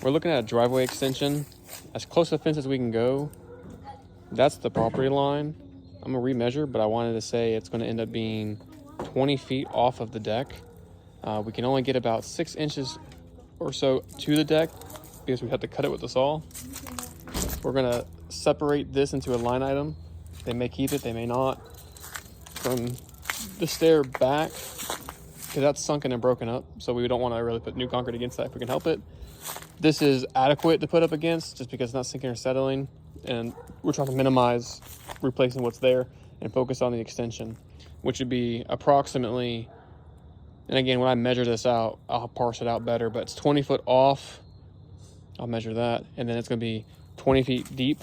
We're looking at a driveway extension, as close to the fence as we can go. That's the property line. I'm gonna remeasure, but I wanted to say it's gonna end up being 20 feet off of the deck. We can only get about 6 inches or so to the deck because we have to cut it with the saw. We're gonna separate this into a line item. They may keep it, they may not. From the stair back, because that's sunken and broken up, so we don't want to really put new concrete against that if we can help it. This is adequate to put up against just because it's not sinking or settling, and we're trying to minimize replacing what's there and focus on the extension, which would be approximately, and again, when I measure this out, I'll parse it out better, but it's 20 foot off. I'll measure that, and then it's going to be 20 feet deep.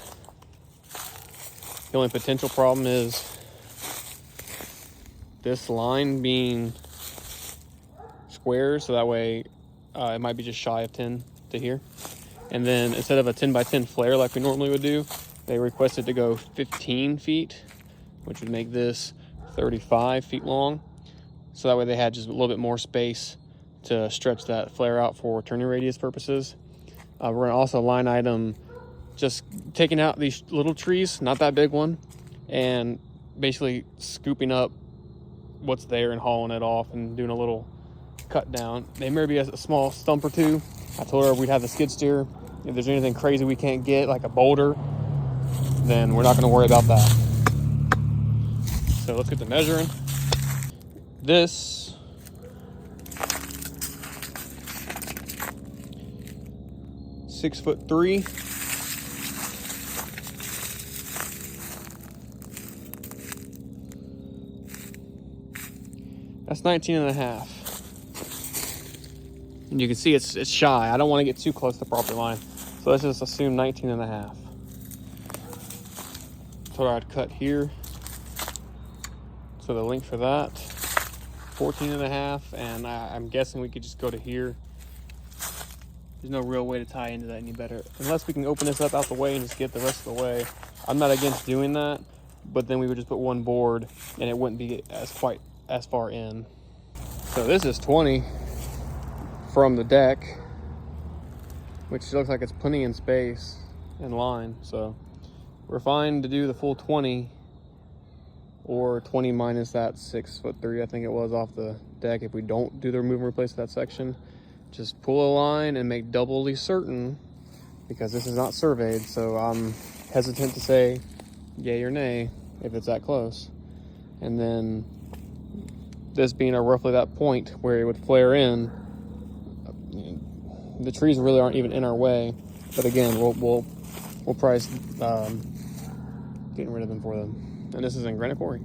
The only potential problem is this line being square, so that way it might be just shy of 10 to here. And then instead of a 10 by 10 flare like we normally would do, they requested to go 15 feet, which would make this 35 feet long. So that way they had just a little bit more space to stretch that flare out for turning radius purposes. We're gonna also line item just taking out these little trees, not that big one, and basically scooping up what's there and hauling it off and doing a little cut down. There may be a small stump or two. I told her we'd have the skid steer. If there's anything crazy we can't get, like a boulder, then we're not gonna worry about that. So let's get the measuring. This (6'3". That's 19.5. And you can see it's shy. I don't want to get too close to the property line. So let's just assume 19.5. So I'd cut here. So the length for that, 14.5. And I'm guessing we could just go to here. There's no real way to tie into that any better. Unless we can open this up out the way and just get the rest of the way. I'm not against doing that, but then we would just put one board and it wouldn't be quite as far in. So this is 20 from the deck, which looks like it's plenty in space and line. So we're fine to do the full 20 or 20 minus that 6'3", I think it was, off the deck. If we don't do the remove and replace that section, just pull a line and make doubly certain, because this is not surveyed. So I'm hesitant to say yay or nay if it's that close. And then this being roughly that point where it would flare in, the trees really aren't even in our way. But again, we'll price getting rid of them for them. And this is in Granite Quarry.